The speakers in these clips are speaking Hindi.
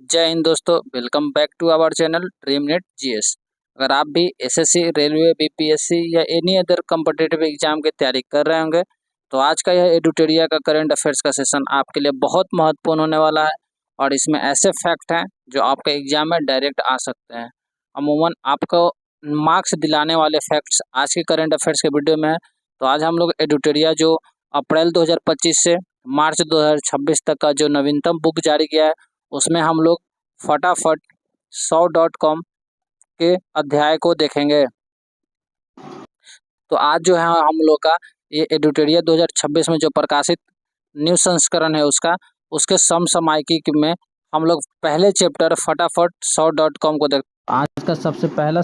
जय हिंद दोस्तों, welcome back to our channel dream net GS. अगर आप भी एसएससी, रेलवे, बीपीएससी या एनी अदर कॉम्पिटिटिव एग्जाम की तैयारी कर रहे होंगे तो आज का यह एडुटेरिया का करंट अफेयर्स का सेशन आपके लिए बहुत महत्वपूर्ण होने वाला है। और इसमें ऐसे फैक्ट हैं जो आपके एग्जाम में डायरेक्ट आ सकते हैं। अमूमन आपको मार्क्स दिलाने वाले फैक्ट्स आज के करंट अफेयर्स के वीडियो में है। तो आज हम लोग एडुटेरिया जो अप्रैल 2025 से मार्च 2026 तक का जो नवीनतम बुक जारी किया है उसमें हम लोग फटाफट 100.com के अध्याय को देखेंगे। तो आज जो है हम लोग का ये एडुटेरिया 2026 में जो प्रकाशित न्यू संस्करण है उसके समसामयिकी में हम लोग पहले चैप्टर फटाफट 100.com को देख। आज का सबसे पहला,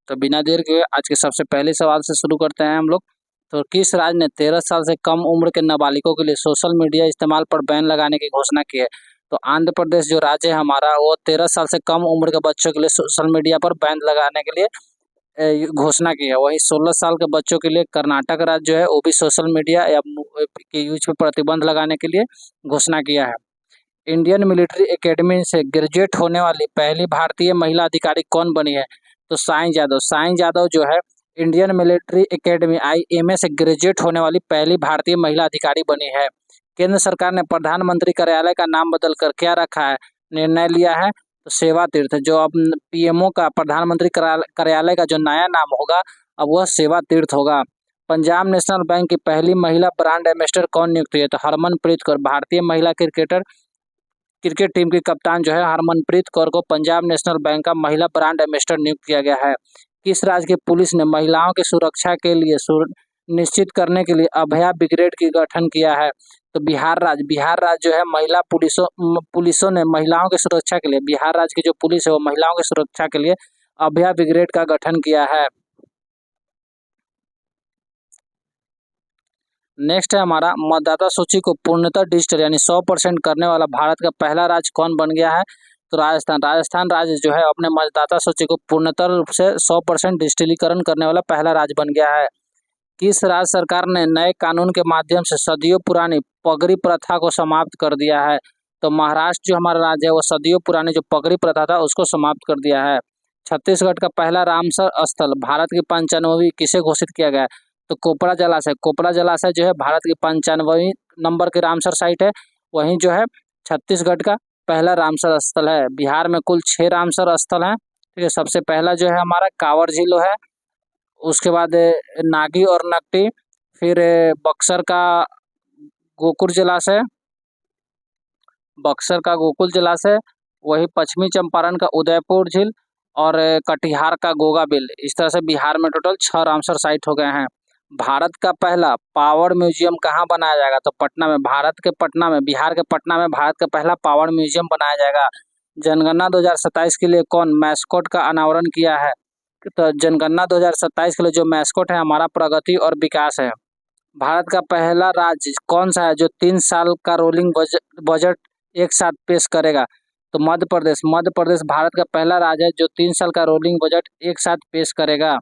तो बिना देर के आज के सबसे पहले सवाल से शुरू करते हैं हम लोग। तो किस राज्य ने 13 साल से कम उम्र के नाबालिगों के लिए सोशल मीडिया इस्तेमाल पर बैन लगाने की घोषणा की है? तो आंध्र प्रदेश जो राज्य है हमारा, वो 13 साल से कम उम्र के बच्चों के लिए सोशल मीडिया पर बैन लगाने के लिए घोषणा की है। वहीं 16 साल के बच्चों के लिए कर्नाटक राज्य जो है वो भी सोशल मीडिया या के यूज पर प्रतिबंध लगाने के लिए घोषणा किया है। इंडियन मिलिट्री एकेडमी से ग्रेजुएट होने वाली पहली भारतीय महिला अधिकारी कौन बनी है? तो साईं यादव। साईं यादव जो है इंडियन मिलिट्री एकेडमी IMA से ग्रेजुएट होने वाली पहली भारतीय महिला अधिकारी बनी है। केंद्र सरकार ने प्रधानमंत्री कार्यालय का नाम बदलकर क्या रखा है, निर्णय लिया है? तो सेवा तीर्थ। जो अब PMO का प्रधानमंत्री कार्यालय का जो नया नाम होगा अब वह सेवा तीर्थ होगा। पंजाब नेशनल बैंक की पहली महिला ब्रांड एम्बेसडर कौन नियुक्त हुई है? तो हरमनप्रीत कौर। भारतीय महिला क्रिकेट टीम की कप्तान जो है हरमनप्रीत कौर को पंजाब नेशनल बैंक का महिला ब्रांड एम्बेसडर नियुक्त किया गया है। किस राज्य की पुलिस ने महिलाओं की सुरक्षा के लिए निश्चित करने के लिए अभया ब्रिगेड की गठन किया है? तो बिहार राज्य। बिहार राज्य जो है महिला पुलिसों ने महिलाओं की सुरक्षा के लिए, बिहार राज्य की जो पुलिस है वो महिलाओं की सुरक्षा के लिए अभया ब्रिगेड का गठन किया है। नेक्स्ट है हमारा, मतदाता सूची को पूर्णतः डिजिटल यानी 100% करने वाला भारत का पहला राज्य कौन बन गया है? तो राजस्थान। राजस्थान राज्य जो है अपने मतदाता सूची को पूर्णतः रूप से 100% डिजिटलीकरण करने वाला पहला राज्य बन गया है। किस राज्य सरकार ने नए कानून के माध्यम से सदियों पुरानी पगड़ी प्रथा को समाप्त कर दिया है? तो महाराष्ट्र जो हमारा राज्य है वो सदियों पुरानी जो पगड़ी प्रथा था उसको समाप्त कर दिया है। छत्तीसगढ़ का पहला रामसर स्थल भारत की 95वीं किसे घोषित किया गया है? तो कोपरा जलाशय। कोपरा जलाशय जो है भारत की 95वीं नंबर की रामसर साइट है। वहीं जो है छत्तीसगढ़ का पहला रामसर स्थल है। बिहार में कुल 6 रामसर स्थल हैं। ठीक है, सबसे पहला जो है हमारा कांवर झील है, उसके बाद नागी और नकटी, फिर बक्सर का गोकुल जलाशय, बक्सर का गोकुल जलाशय, वही पश्चिमी चंपारण का उदयपुर झील और कटिहार का गोगा बिल। इस तरह से बिहार में टोटल 6 रामसर साइट हो गए हैं। भारत का पहला पावर म्यूजियम कहाँ बनाया जाएगा? तो पटना में। भारत के पटना में, बिहार के पटना में भारत का पहला पावर म्यूजियम बनाया जाएगा। जनगणना 2027 के लिए कौन मैस्कॉट का अनावरण किया है? तो जनगणना 2027 के लिए जो मैस्कॉट है हमारा प्रगति और विकास है। भारत का पहला राज्य कौन सा है जो 3 साल का रोलिंग बजट एक साथ पेश करेगा? तो मध्य प्रदेश। मध्य प्रदेश भारत का पहला राज्य है जो 3 साल का रोलिंग बजट एक साथ पेश करेगा।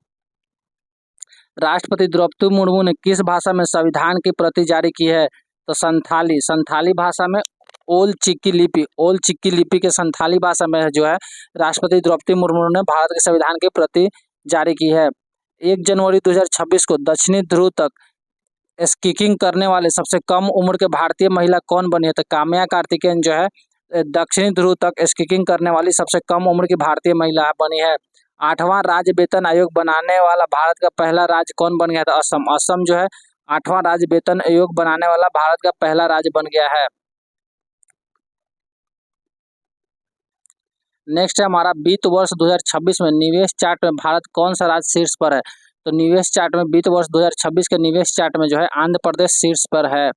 राष्ट्रपति द्रौपदी मुर्मू ने किस भाषा में संविधान की प्रति जारी की है? तो संथाली। संथाली भाषा में ओल चिकी लिपि के संथाली भाषा में जो है राष्ट्रपति द्रौपदी मुर्मू ने भारत के संविधान की प्रति जारी की है। 1 जनवरी 2026 को दक्षिणी ध्रुव तक स्कीइंग करने वाले सबसे कम उम्र के भारतीय महिला कौन बनी है? तो काम्या कार्तिकेयन जो है दक्षिणी ध्रुव तक स्कीइंग करने वाली सबसे कम उम्र की भारतीय महिला बनी है। 8वां राज्य वेतन आयोग बनाने वाला भारत का पहला राज्य कौन बन गया था? असम। असम जो है 8वां राज्य वेतन आयोग बनाने वाला भारत का पहला राज्य बन गया है। नेक्स्ट है हमारा, वित्त वर्ष 2026 में निवेश चार्ट में भारत कौन सा राज्य शीर्ष पर है? तो निवेश चार्ट में वित्त वर्ष 2026 के निवेश चार्ट में जो है आंध्र प्रदेश शीर्ष पर है।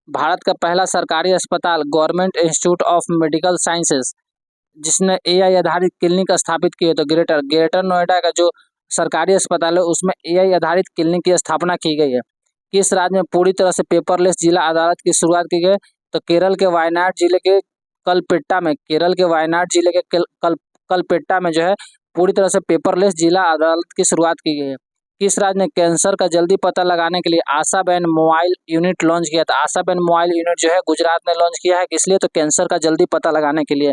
भारत का पहला सरकारी अस्पताल government institute of medical sciences जिसने AI आधारित क्लिनिक स्थापित की है तो ग्रेटर नोएडा का जो सरकारी अस्पताल है उसमें AI आधारित क्लिनिक की स्थापना की गई है। किस राज्य में पूरी तरह से पेपरलेस जिला अदालत की शुरुआत की गई? तो केरल के वायनाड जिले के कलपेट्टा में। केरल के वायनाड जिले के कलपेट्टा में जो है पूरी तरह से पेपरलेस जिला अदालत की शुरुआत की गई है। किस राज्य ने कैंसर का जल्दी पता लगाने के लिए आशा बहन मोबाइल यूनिट लॉन्च किया था? आशा बहन मोबाइल यूनिट जो है गुजरात ने लॉन्च किया है। किस लिए? तो कैंसर का जल्दी पता लगाने के लिए।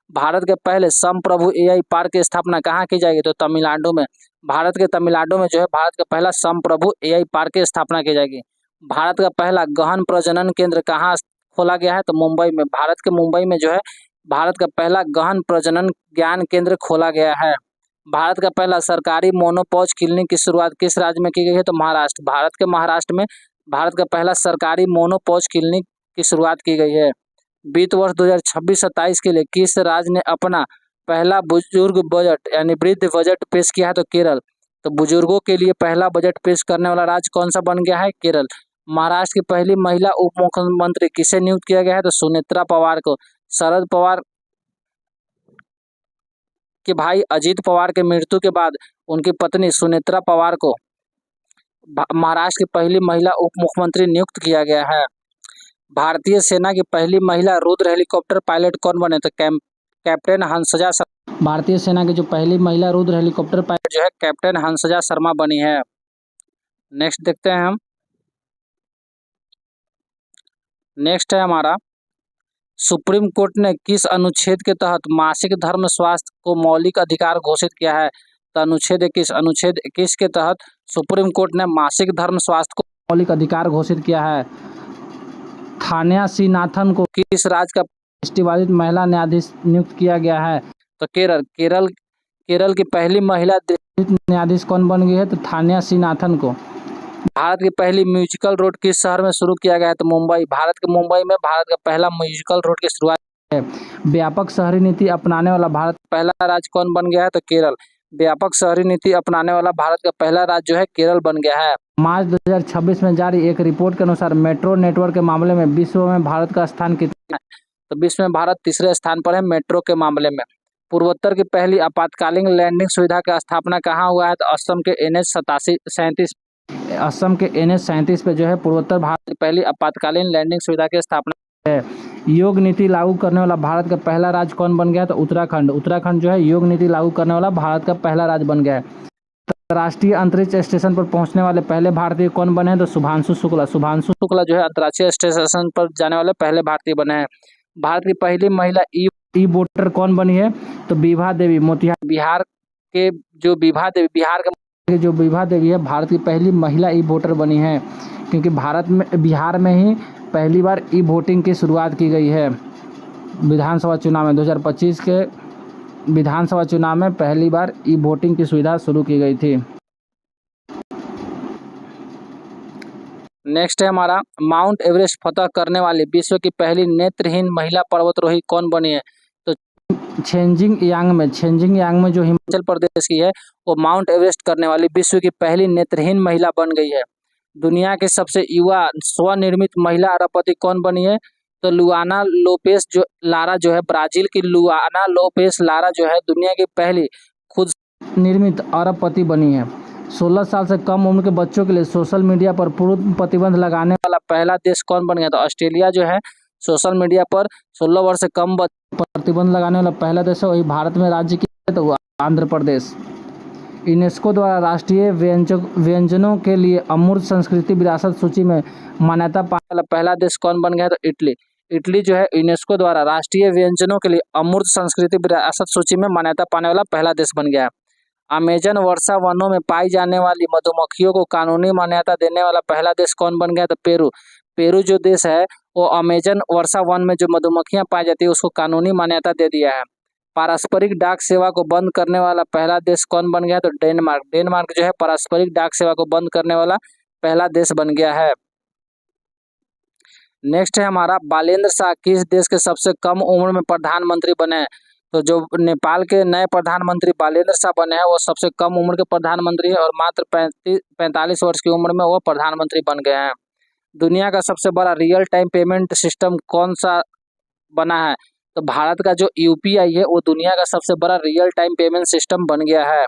भारत के पहले संप्रभु एआई पार्क की स्थापना कहाँ की जाएगी? तो तमिलनाडु में। भारत के तमिलनाडु में जो है भारत का पहला संप्रभु एआई पार्क की स्थापना की जाएगी। भारत का पहला गहन प्रजनन केंद्र कहाँ खोला गया है? तो मुंबई में। भारत के मुंबई में जो है भारत का पहला गहन प्रजनन ज्ञान केंद्र खोला गया है। भारत का पहला सरकारी मोनोपॉज क्लिनिक की शुरुआत किस राज्य में की गई है? तो महाराष्ट्र। भारत के महाराष्ट्र में भारत का पहला सरकारी मोनोपॉज क्लिनिक की शुरुआत की गई है। वित्त वर्ष 2026-27 के लिए किस राज्य ने अपना पहला बुजुर्ग बजट यानी वृद्ध बजट पेश किया है? तो केरल। तो बुजुर्गों के लिए पहला बजट पेश करने वाला राज्य कौन सा बन गया है? केरल। महाराष्ट्र की पहली महिला उप मुख्यमंत्री किसे नियुक्त किया गया है? तो सुनेत्रा पवार को। शरद पवार के भाई अजीत पवार के मृत्यु के बाद उनकी पत्नी सुनेत्रा पवार को महाराष्ट्र की पहली महिला उप मुख्यमंत्री नियुक्त किया गया है। भारतीय सेना की पहली महिला रुद्र हेलीकॉप्टर पायलट कौन बने? तो कैप्टन हंसजा शर्मा। भारतीय सेना की जो पहली महिला रुद्र हेलीकॉप्टर पायलट जो है कैप्टन हंसजा शर्मा बनी है। नेक्स्ट देखते हैं हम। नेक्स्ट है हमारा, सुप्रीम कोर्ट ने किस अनुच्छेद के तहत मासिक धर्म स्वास्थ्य को मौलिक अधिकार घोषित किया है? तो अनुच्छेद 21। अनुच्छेद 21 के तहत सुप्रीम कोर्ट ने मासिक धर्म स्वास्थ्य को मौलिक अधिकार घोषित किया है। थान्या सीनाथन को किस राज्य का प्रतिष्ठित महिला न्यायाधीश नियुक्त किया गया है? तो केरल की पहली महिला न्यायाधीश कौन बन गई है? तो थान्या सीनाथन को। भारत की पहली म्यूजिकल रोड किस शहर में शुरू किया गया है? तो मुंबई। भारत के मुंबई में भारत का पहला म्यूजिकल रोड की शुरुआत है। व्यापक शहरी नीति अपनाने वाला भारत का पहला राज्य कौन बन गया है? तो केरल। व्यापक शहरी नीति अपनाने वाला भारत का पहला राज्य जो है केरल बन गया है। मार्च 2026 में जारी एक रिपोर्ट के अनुसार मेट्रो नेटवर्क के मामले में विश्व में भारत का स्थान कितना है? तो विश्व में भारत तीसरे स्थान पर है मेट्रो के मामले में। पूर्वोत्तर की पहली आपातकालीन लैंडिंग सुविधा की स्थापना कहाँ हुआ है? तो असम के NH 37 पे जो है पूर्वोत्तर भारत की पहली आपातकालीन लैंडिंग सुविधा की स्थापना है। योग नीति लागू करने वाला भारत का पहला राज्य कौन बन गया? तो उत्तराखंड। उत्तराखंड जो है योग नीति लागू करने वाला भारत का पहला राज्य बन गया है। राष्ट्रीय अंतरिक्ष स्टेशन पर पहुंचने वाले पहले भारतीय कौन बने हैं? तो शुभांशु शुक्ला। शुभांशु शुक्ला जो है अंतर्राष्ट्रीय स्टेशन पर जाने वाले पहले भारतीय बने हैं। भारत की पहली महिला ई वोटर कौन बनी है? तो विभा देवी। मोतिहारी। बिहार के जो विभा देवी है भारत की पहली महिला ई वोटर बनी है, क्योंकि बिहार में ही पहली बार ई वोटिंग की शुरुआत की गई है। विधानसभा चुनाव में 2025 के विधानसभा चुनाव में पहली बार ई वोटिंग की सुविधा शुरू की गई थी। नेक्स्ट है हमारा, माउंट एवरेस्ट फतह करने वाली विश्व की पहली नेत्रहीन महिला पर्वतारोही कौन बनी है? तो छेंजिंग यांग में जो हिमाचल प्रदेश की है वो माउंट एवरेस्ट करने वाली विश्व की पहली नेत्रहीन महिला बन गई है। दुनिया के सबसे युवा स्वनिर्मित महिला अरबपति कौन बनी है? तो लुआना लोपेस लारा जो है, ब्राजील की लुआना लोपेस लारा जो है दुनिया की पहली खुद निर्मित अरबपति बनी है। 16 साल से कम उम्र के बच्चों के लिए सोशल मीडिया पर पूर्ण प्रतिबंध लगाने वाला पहला देश कौन बन गया? तो ऑस्ट्रेलिया जो है सोशल मीडिया पर 16 वर्ष से कम प्रतिबंध लगाने वाला पहला देश है। वही भारत में राज्य की है तो आंध्र प्रदेश। यूनेस्को द्वारा राष्ट्रीय व्यंजनों के लिए अमूर्त संस्कृति विरासत सूची में मान्यता पाने वाला पहला देश कौन बन गया? तो इटली। इटली जो है यूनेस्को द्वारा राष्ट्रीय व्यंजनों के लिए अमूर्त संस्कृति विरासत सूची में मान्यता पाने वाला पहला देश बन गया है। अमेजन वर्षा वनों में पाई जाने वाली मधुमक्खियों को कानूनी मान्यता देने वाला पहला देश कौन बन गया? तो पेरू। पेरू जो देश है वो अमेजन वर्षा वन में जो मधुमक्खियां पाई जाती है उसको कानूनी मान्यता दे दिया है। पारस्परिक डाक सेवा को बंद करने वाला पहला देश कौन बन गया? तो डेनमार्क। डेनमार्क जो है पारस्परिक डाक सेवा को बंद करने वाला पहला देश बन गया है। नेक्स्ट है हमारा, बालेंद्र शाह किस देश के सबसे कम उम्र में प्रधानमंत्री बने हैं? तो जो नेपाल के नए प्रधानमंत्री बालेंद्र शाह बने हैं वो सबसे कम उम्र के प्रधानमंत्री है और मात्र 45 वर्ष की उम्र में वो प्रधानमंत्री बन गए हैं। दुनिया का सबसे बड़ा रियल टाइम पेमेंट सिस्टम कौन सा बना है? तो भारत का जो यूपीआई है वो दुनिया का सबसे बड़ा रियल टाइम पेमेंट सिस्टम बन गया है।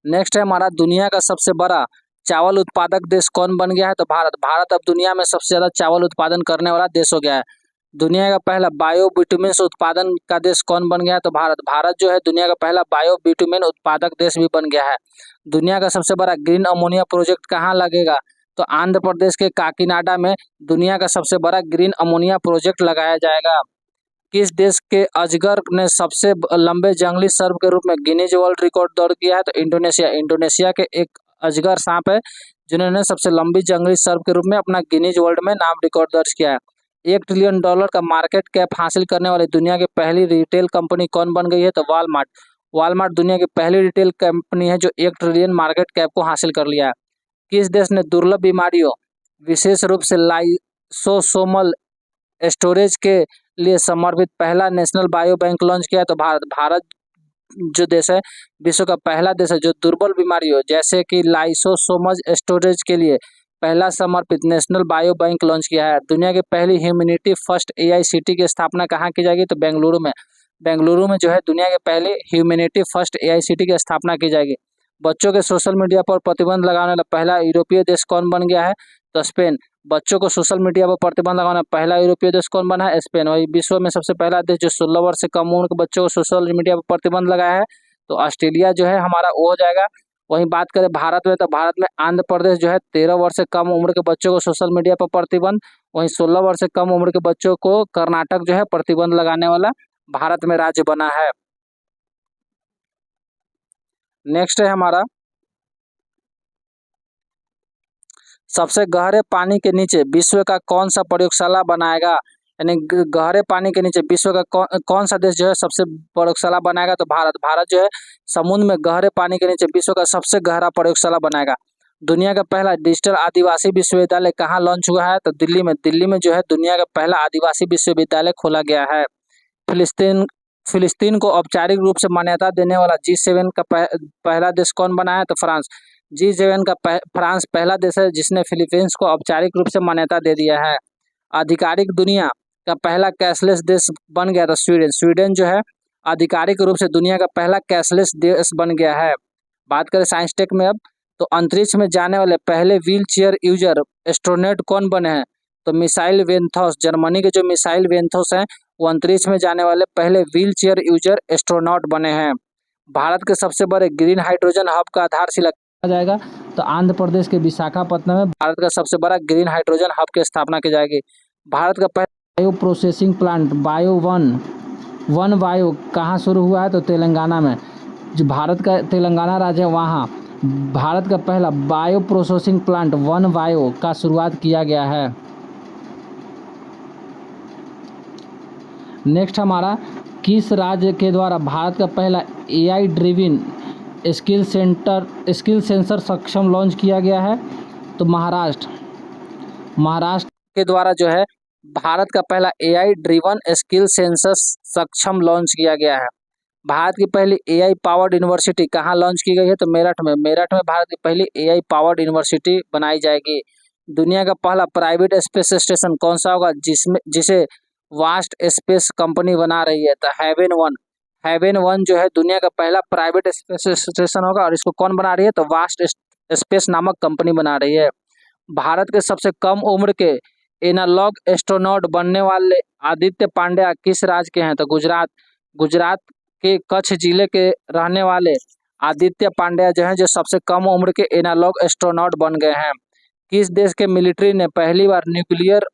नेक्स्ट है हमारा, दुनिया का सबसे बड़ा चावल उत्पादक देश कौन बन गया है? तो भारत। भारत अब दुनिया में सबसे ज्यादा चावल उत्पादन करने वाला देश हो गया है। दुनिया का पहला बायो बिटुमेन उत्पादन का देश कौन बन गया है? तो भारत। भारत जो है दुनिया का पहला बायो बिटुमेन उत्पादक देश भी बन गया है। दुनिया का सबसे बड़ा ग्रीन अमोनिया प्रोजेक्ट कहाँ लगेगा? तो आंध्र प्रदेश के काकीनाडा में दुनिया का सबसे बड़ा ग्रीन अमोनिया प्रोजेक्ट लगाया जाएगा। किस देश के अजगर ने सबसे लंबे जंगली सर्प के रूप में गिनीज वर्ल्ड रिकॉर्ड दर्ज किया है? तो इंडोनेशिया। इंडोनेशिया के एक अजगर सांप है जिन्होंने सबसे लंबी जंगली सर्प के रूप में अपना गिनीज वर्ल्ड में नाम रिकॉर्ड दर्ज किया है। $1 ट्रिलियन का मार्केट कैप हासिल करने वाली दुनिया की पहली रिटेल कंपनी कौन बन गई है? तो वॉलमार्ट। वॉलमार्ट दुनिया की पहली रिटेल कंपनी है जो 1 ट्रिलियन मार्केट कैप को हासिल कर लिया है। किस देश ने दुर्लभ बीमारियों विशेष रूप से लाइसोसोमल स्टोरेज के लिए समर्पित पहला नेशनल बायो बैंक लॉन्च किया? तो भारत। भारत जो देश है विश्व का पहला देश है जो दुर्बल बीमारियों जैसे कि लाइसोसोमल स्टोरेज के लिए पहला समर्पित नेशनल बायो बैंक लॉन्च किया है। दुनिया की पहली ह्यूमैनिटी फर्स्ट एआईसीटी की स्थापना कहाँ की जाएगी? तो बेंगलुरु में। बेंगलुरु में जो है दुनिया के पहले ह्यूमैनिटी फर्स्ट एआईसीटी की स्थापना की जाएगी। बच्चों के सोशल मीडिया पर प्रतिबंध लगाने वाला पहला यूरोपीय देश कौन बन गया है? तो स्पेन। बच्चों को सोशल मीडिया पर प्रतिबंध लगाने वाला पहला यूरोपीय देश कौन बना है? स्पेन। वही विश्व में सबसे पहला देश जो 16 वर्ष से कम उम्र के बच्चों को सोशल मीडिया पर प्रतिबंध लगाया है तो ऑस्ट्रेलिया जो है हमारा वो हो जाएगा। वहीं बात करें भारत में तो भारत में आंध्र प्रदेश जो है 13 वर्ष से कम उम्र के बच्चों को सोशल मीडिया पर प्रतिबंध, वहीं 16 वर्ष से कम उम्र के बच्चों को कर्नाटक जो है प्रतिबंध लगाने वाला भारत में राज्य बना है। नेक्स्ट है हमारा सबसे गहरे पानी के नीचे विश्व का कौन सा प्रयोगशाला बनाएगा? यानी गहरे पानी के नीचे विश्व का कौन सा देश जो है सबसे प्रयोगशाला बनाएगा? तो भारत। भारत जो है समुद्र में गहरे पानी के नीचे विश्व का सबसे गहरा प्रयोगशाला बनाएगा। दुनिया का पहला डिजिटल आदिवासी विश्वविद्यालय कहाँ लॉन्च हुआ है? तो दिल्ली में। दिल्ली में जो है दुनिया का पहला आदिवासी विश्वविद्यालय खोला गया है। फिलिस्तीन को औपचारिक रूप से मान्यता देने वाला G7 का पहला देश कौन बना है? तो फ्रांस। G7 का फ्रांस पहला देश है जिसने फिलीपींस को औपचारिक रूप से मान्यता दे दिया है। आधिकारिक दुनिया का पहला कैशलेस देश बन गया था स्वीडन। स्वीडन जो है आधिकारिक रूप से दुनिया का पहला कैशलेस देश बन गया है। बात करें साइंस टेक में अब तो अंतरिक्ष में जाने वाले पहले व्हील चेयर यूजर एस्ट्रोनॉट कौन बने हैं? तो मिसाइल वेंथोस। जर्मनी के जो मिसाइल वेंथोस हैं वो अंतरिक्ष में जाने वाले पहले व्हील चेयर यूजर एस्ट्रोनॉट बने हैं। भारत के सबसे बड़े ग्रीन हाइड्रोजन हब का आधारशिला जाएगा तो आंध्र प्रदेश के विशाखापट्टनम में भारत का सबसे बड़ा ग्रीन हाइड्रोजन हब की स्थापना की जाएगी। भारत का पहला bio processing plant bio one bio कहाँ शुरू हुआ है? तो तेलंगाना में। जो भारत का तेलंगाना राज्य है वहाँ भारत का पहला bio processing plant one bio का शुरुआत किया गया है। नेक्स्ट हमारा किस राज्य के द्वारा भारत का पहला एआई ड्रिवन स्किल सेंसर सक्षम लॉन्च किया गया है? तो महाराष्ट्र। महाराष्ट्र के द्वारा जो है भारत का पहला एआई ड्रिवन स्किल सेंसर सक्षम लॉन्च किया गया है। भारत की पहली एआई पावर्ड यूनिवर्सिटी कहाँ लॉन्च की गई है? तो मेरठ में। मेरठ में भारत की पहली एआई पावर्ड यूनिवर्सिटी बनाई जाएगी। दुनिया का पहला प्राइवेट स्पेस स्टेशन कौन सा होगा जिसे वास्ट स्पेस कंपनी बना रही है? तो हेवन वन जो है दुनिया का पहला प्राइवेट स्पेस स्टेशन होगा और इसको कौन बना रही है? तो वास्ट स्पेस नामक कंपनी बना रही है। भारत के सबसे कम उम्र के एनालॉग एस्ट्रोनॉट बनने वाले आदित्य पांड्या किस राज्य के हैं? तो गुजरात। गुजरात के कच्छ जिले के रहने वाले आदित्य पांड्या जो है जो सबसे कम उम्र के एनालॉग एस्ट्रोनॉट बन गए हैं। किस देश के मिलिट्री ने पहली बार न्यूक्लियर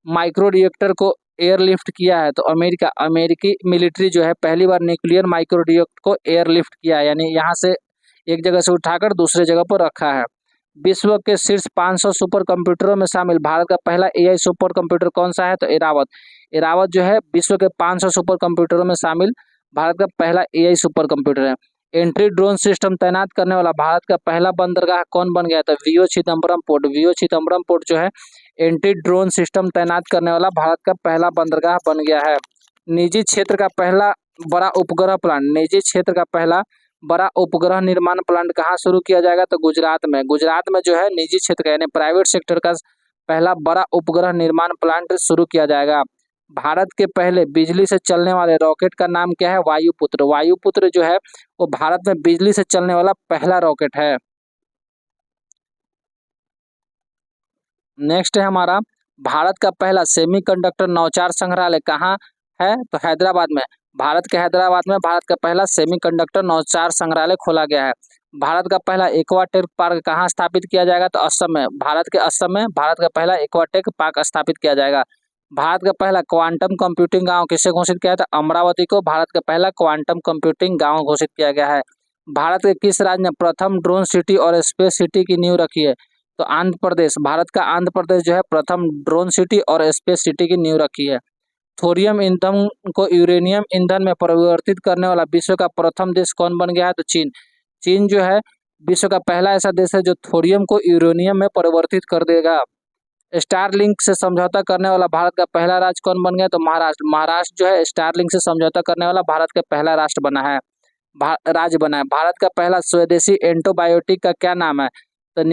माइक्रो रिएक्टर को एयरलिफ्ट किया है? तो अमेरिका। अमेरिकी मिलिट्री जो है पहली बार न्यूक्लियर माइक्रो रिएक्टर को एयरलिफ्ट किया है, यानी यहाँ से एक जगह से उठाकर दूसरे जगह पर रखा है। विश्व के शीर्ष 500 सुपर कंप्यूटरों में शामिल भारत का पहला एआई सुपर कंप्यूटर कौन सा है? तो एरावत। एरावत जो है विश्व के 500 सुपर कंप्यूटरों में शामिल भारत का पहला एआई सुपर कंप्यूटर है। एंट्री ड्रोन सिस्टम तैनात करने वाला भारत का पहला बंदरगाह कौन बन गया? तो VO Chidambaram port. VO Chidambaram port जो है एंटी ड्रोन सिस्टम तैनात करने वाला भारत का पहला बंदरगाह बन गया है। निजी क्षेत्र का पहला बड़ा उपग्रह प्लांट। निजी क्षेत्र का पहला बड़ा उपग्रह निर्माण प्लांट कहाँ शुरू किया जाएगा? तो गुजरात में। गुजरात में जो है निजी क्षेत्र का यानी प्राइवेट सेक्टर का पहला बड़ा उपग्रह निर्माण प्लांट शुरू किया जाएगा। भारत के पहले बिजली से चलने वाले रॉकेट का नाम क्या है? वायुपुत्र। वायुपुत्र जो है वो भारत में बिजली से चलने वाला पहला रॉकेट है। नेक्स्ट है हमारा भारत का पहला सेमीकंडक्टर नौचार संग्रहालय कहाँ है? तो हैदराबाद में। भारत के हैदराबाद में भारत का पहला सेमीकंडक्टर नौचार संग्रहालय खोला गया है। भारत का पहला एक्वाटेक पार्क कहाँ स्थापित किया जाएगा? तो असम में, भारत के असम में भारत का पहला एक्वाटेक पार्क स्थापित किया जाएगा। भारत का पहला क्वांटम कंप्यूटिंग गांव किसे घोषित किया था? अमरावती को भारत का पहला क्वांटम कंप्यूटिंग गांव घोषित किया गया है। भारत के किस राज्य ने प्रथम ड्रोन सिटी और स्पेस सिटी की नींव रखी है? तो आंध्र प्रदेश, भारत का आंध्र प्रदेश जो है प्रथम ड्रोन सिटी और स्पेस सिटी की नींव रखी है। थोरियम ईंधन को यूरेनियम ईंधन में परिवर्तित करने वाला विश्व का प्रथम देश कौन बन गया है? तो चीन। चीन जो है विश्व का पहला ऐसा देश है जो थोरियम को यूरेनियम में परिवर्तित कर देगा। स्टारलिंक से समझौता करने वाला भारत का पहला राज्य कौन बन गया? तो महाराष्ट्र। महाराष्ट्र जो है स्टारलिंक से समझौता करने वाला भारत का पहला राष्ट्र बना है, राज्य बना है। भारत का पहला स्वदेशी एंटीबायोटिक का क्या नाम है? तो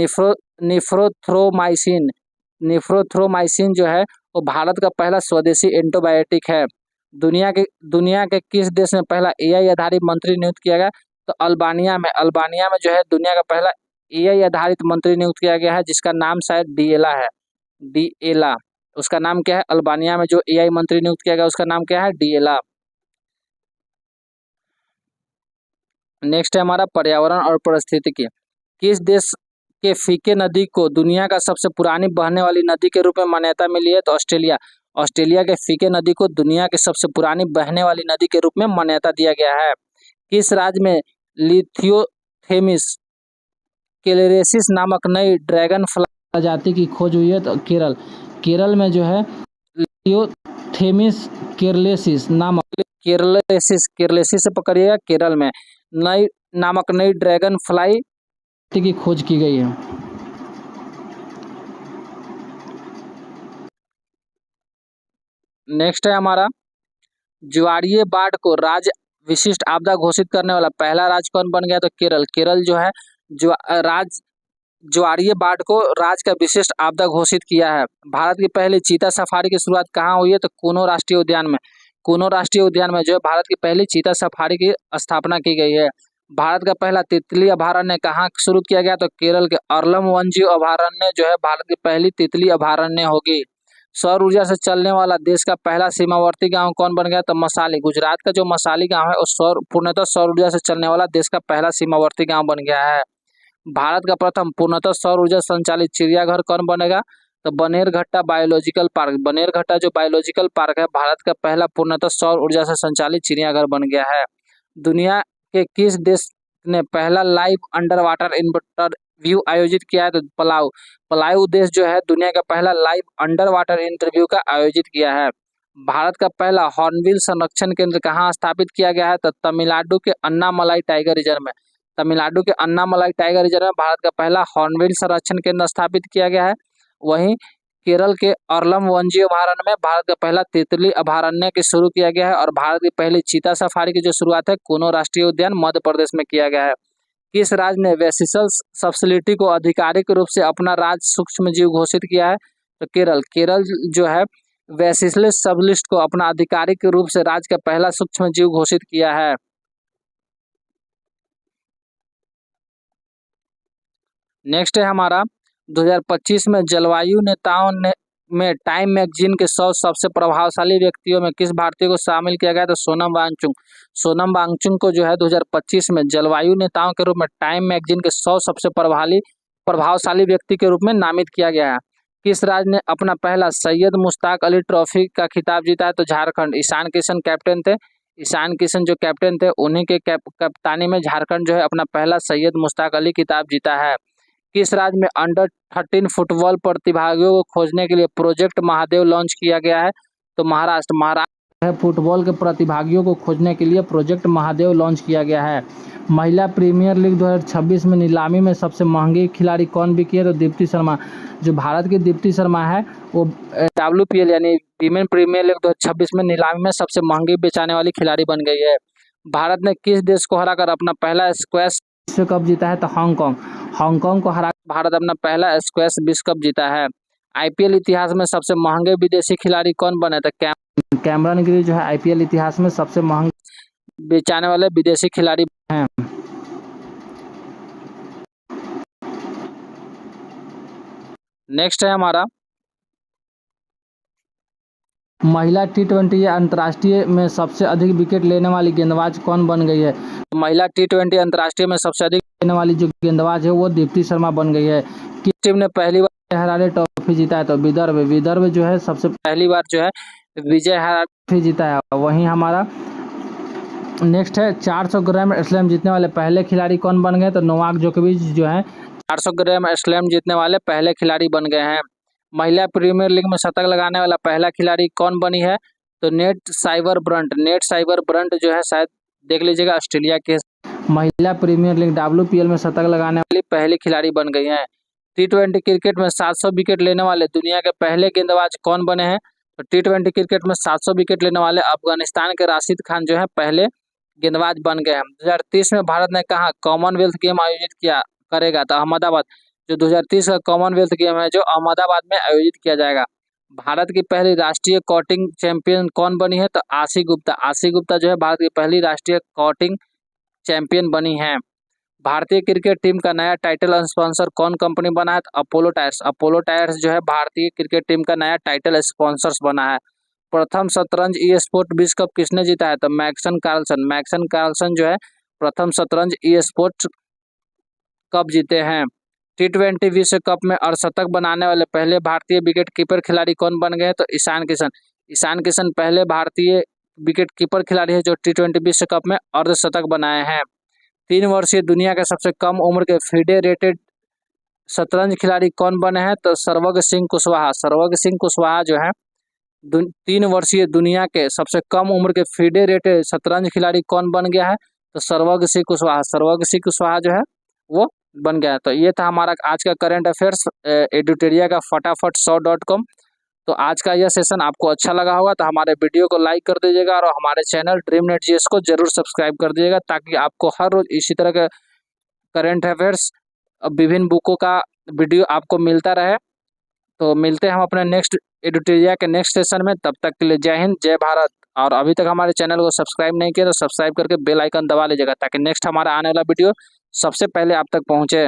निफ्रोथ्रोमाइसिन। निफ्रोथ्रोमाइसिन जो है वो भारत का पहला स्वदेशी एंटीबायोटिक है। दुनिया के किस देश में पहला एआई आधारित मंत्री नियुक्त किया गया? तो अल्बानिया में। अल्बानिया में जो है दुनिया का पहला एआई आधारित मंत्री नियुक्त किया गया है, जिसका नाम शायद डिएला है। डिएला, उसका नाम क्या है? अल्बानिया में जो एआई मंत्री नियुक्त किया गया उसका नाम क्या है? डिएला। नेक्स्ट है हमारा पर्यावरण और पारिस्थितिकी। किस देश के फीके नदी को दुनिया का सबसे पुरानी बहने वाली नदी के रूप में मान्यता मिली है? तो ऑस्ट्रेलिया। ऑस्ट्रेलिया के फीके नदी को दुनिया की सबसे पुरानी बहने वाली नदी के रूप में मान्यता दिया गया है। किस राज्य में लिथियोथेमिस केलेरेसिस नामक नई ड्रैगन फ्लाई प्रजाति की खोज हुई है? तो केरल। केरल में जो है लिथियोथेमिस केरलेसिस नामक केरलेसिस से पकड़िएगा, केरल में नई ड्रैगन फ्लाई की खोज की गई है। नेक्स्ट है हमारा ज्वारीय बाढ़ को राज्य विशिष्ट आपदा घोषित करने वाला पहला राज्य कौन बन गया? तो केरल। केरल जो है ज्वारीय बाढ़ को राज्य का विशिष्ट आपदा घोषित किया है। भारत की पहली चीता सफारी की शुरुआत कहाँ हुई है? तो कूनो राष्ट्रीय उद्यान में। कूनो राष्ट्रीय उद्यान में जो है भारत की पहली चीता सफारी की स्थापना की गई है। भारत का पहला तितली अभयारण्य कहाँ शुरू किया गया? तो केरल के अरलम वन्यजीव अभयारण्य जो है भारत की पहली तितली अभयारण्य होगी। सौर ऊर्जा से चलने वाला देश का पहला सीमावर्ती गांव कौन बन गया? तो मसाली। गुजरात का जो मसाली गांव है वो पूर्णतः सौर ऊर्जा से चलने वाला देश का पहला सीमावर्ती गांव बन गया है। भारत का प्रथम पूर्णतः सौर ऊर्जा संचालित चिड़ियाघर कौन बनेगा? तो बनेरघट्टा बायोलॉजिकल पार्क। बनेरघट्टा जो बायोलॉजिकल पार्क है भारत का पहला पूर्णतः सौर ऊर्जा से संचालित चिड़ियाघर बन गया है। दुनिया के किस देश ने पहला लाइव अंडर वाटर इंटरव्यू आयोजित किया है? तो पलाऊ। पलाऊ देश जो है दुनिया का पहला लाइव अंडर वाटर इंटरव्यू का आयोजित किया है। भारत का पहला हॉर्नबिल संरक्षण केंद्र कहाँ स्थापित किया गया है? तो तमिलनाडु के अन्नामलाई टाइगर रिजर्व में। तमिलनाडु के अन्नामलाई टाइगर रिजर्व में भारत का पहला हॉर्नबिल संरक्षण केंद्र स्थापित किया गया है। वहीं केरल के अरलम वन्यजीव अभयारण्य में भारत का पहला तितली अभयारण्य की शुरू किया गया है। और भारत की पहली चीता सफारी की जो शुरुआत है कूनो राष्ट्रीय उद्यान मध्य प्रदेश में किया गया है। किस राज्य ने वेसिसल्स सब्सिलिटी को आधिकारिक रूप से अपना राज्य सूक्ष्म जीव घोषित किया है? तो केरल। केरल जो है वेसिसल्स सबलिस्ट को अपना आधिकारिक रूप से राज्य का पहला सूक्ष्म जीव घोषित किया है। नेक्स्ट है हमारा 2025 में जलवायु नेताओं ने में टाइम मैगजीन के 100 सबसे प्रभावशाली व्यक्तियों में किस भारतीय को शामिल किया गया? तो सोनम वांगचुक। सोनम वांगचुक को जो है 2025 में जलवायु नेताओं के रूप में टाइम मैगजीन के 100 सबसे प्रभावशाली व्यक्ति के रूप में नामित किया गया है। किस राज्य ने अपना पहला सैयद मुश्ताक अली ट्रॉफी का खिताब जीता है? तो झारखंड। ईशान किशन कैप्टन थे। ईशान किशन जो कैप्टन थे उन्हीं के कप्तानी में झारखंड जो है अपना पहला सैयद मुश्ताक अली खिताब जीता है। किस राज्य में अंडर 13 फुटबॉल प्रतिभागियों को खोजने के लिए प्रोजेक्ट महादेव लॉन्च किया गया है? तो महाराष्ट्र। महाराष्ट्र है फुटबॉल के प्रतिभागियों को खोजने के लिए प्रोजेक्ट महादेव लॉन्च किया गया है। महिला प्रीमियर लीग 2026 में नीलामी में सबसे महंगी खिलाड़ी कौन बिकी है? तो दीप्ति शर्मा। जो भारत की दीप्ति शर्मा है वो WPL यानी वीमेन प्रीमियर लीग 2026 में नीलामी में सबसे महंगी बेचाने वाली खिलाड़ी बन गई है। भारत ने किस देश को हराकर अपना पहला स्क्वैश विश्व कप जीता है? तो हांगकांग। हांगकांग को हरा भारत अपना पहला स्क्वैश विश्व कप जीता है। IPL इतिहास में सबसे महंगे विदेशी खिलाड़ी कौन बने? तो कैमरन ग्रीन जो है IPL इतिहास में सबसे महंगे बेचाने वाले विदेशी खिलाड़ी हैं। नेक्स्ट है हमारा महिला T20 अंतर्राष्ट्रीय में सबसे अधिक विकेट लेने वाली गेंदबाज कौन बन गई है? महिला T20 अंतर्राष्ट्रीय में सबसे अधिक लेने वाली जो गेंदबाज है वो दीप्ति शर्मा बन गई है। किस टीम ने पहली बार हरारे ट्रॉफी जीता है? तो विदर्भ जो है सबसे पहली बार जो है विजय हरारे ट्रॉफी जीता है। वहीं हमारा नेक्स्ट है 400 ग्रैंड स्लैम जीतने वाले पहले खिलाड़ी कौन बन गए? तो नोवाक जोकोविच जो है 400 ग्रैंड स्लैम जीतने वाले पहले खिलाड़ी बन गए हैं। महिला प्रीमियर लीग में शतक लगाने वाला पहला खिलाड़ी कौन बनी है? तो नेट साइबर ब्रंट जो है शायद देख लीजिएगा ऑस्ट्रेलिया के महिला प्रीमियर लीग WPL में शतक लगाने वाली पहली खिलाड़ी बन गई है। T20 क्रिकेट में 700 विकेट लेने वाले दुनिया के पहले गेंदबाज कौन बने हैं? तो T20 क्रिकेट में 700 विकेट लेने वाले अफगानिस्तान के राशिद खान जो है पहले गेंदबाज बन गए हैं। 2030 में भारत ने कहा कॉमनवेल्थ गेम आयोजित किया करेगा? तो अहमदाबाद जो 2030 का कॉमनवेल्थ गेम है जो अहमदाबाद में आयोजित किया जाएगा। भारत की पहली राष्ट्रीय कॉटिंग चैंपियन कौन बनी है? तो आशी गुप्ता जो है भारत की पहली राष्ट्रीय कॉटिंग चैंपियन बनी है। भारतीय क्रिकेट टीम का नया टाइटल स्पॉन्सर कौन कंपनी बना है? तो अपोलो टायर्स जो है भारतीय क्रिकेट टीम का नया टाइटल स्पॉन्सर्स बना है। प्रथम शतरंज ई स्पोर्ट विश्व कप किसने जीता है? तो मैक्सन कार्लसन जो है प्रथम शतरंज ई स्पोर्ट कप जीते हैं। T20 विश्व कप में अर्धशतक बनाने वाले पहले भारतीय विकेट कीपर खिलाड़ी कौन बन गए? तो ईशान किशन पहले भारतीय विकेट कीपर खिलाड़ी है जो T20 विश्व कप में अर्धशतक बनाए हैं। 3 वर्षीय दुनिया के सबसे कम उम्र के FIDE रेटेड शतरंज खिलाड़ी कौन बने हैं? तो सर्वग सिंह कुशवाहा जो है 3 वर्षीय दुनिया के सबसे कम उम्र के FIDE रेटेड शतरंज खिलाड़ी कौन बन गया है? तो सर्वग सिंह कुशवाहा जो है वो बन गया। तो ये था हमारा आज का करंट अफेयर्स एडुटेरिया का फटाफट 100.com। तो आज का यह सेशन आपको अच्छा लगा होगा तो हमारे वीडियो को लाइक कर दीजिएगा और हमारे चैनल ड्रीमनेट जीएस को जरूर सब्सक्राइब कर दीजिएगा ताकि आपको हर रोज इसी तरह के करंट अफेयर्स विभिन्न बुकों का वीडियो आपको मिलता रहे। तो मिलते हैं हम अपने नेक्स्ट एडुटेरिया के नेक्स्ट सेशन में। तब तक के लिए जय हिंद, जय भारत। और अभी तक हमारे चैनल को सब्सक्राइब नहीं किया तो सब्सक्राइब करके बेल आइकन दबा लीजिएगा ताकि नेक्स्ट हमारा आने वाला वीडियो सबसे पहले आप तक पहुंचे।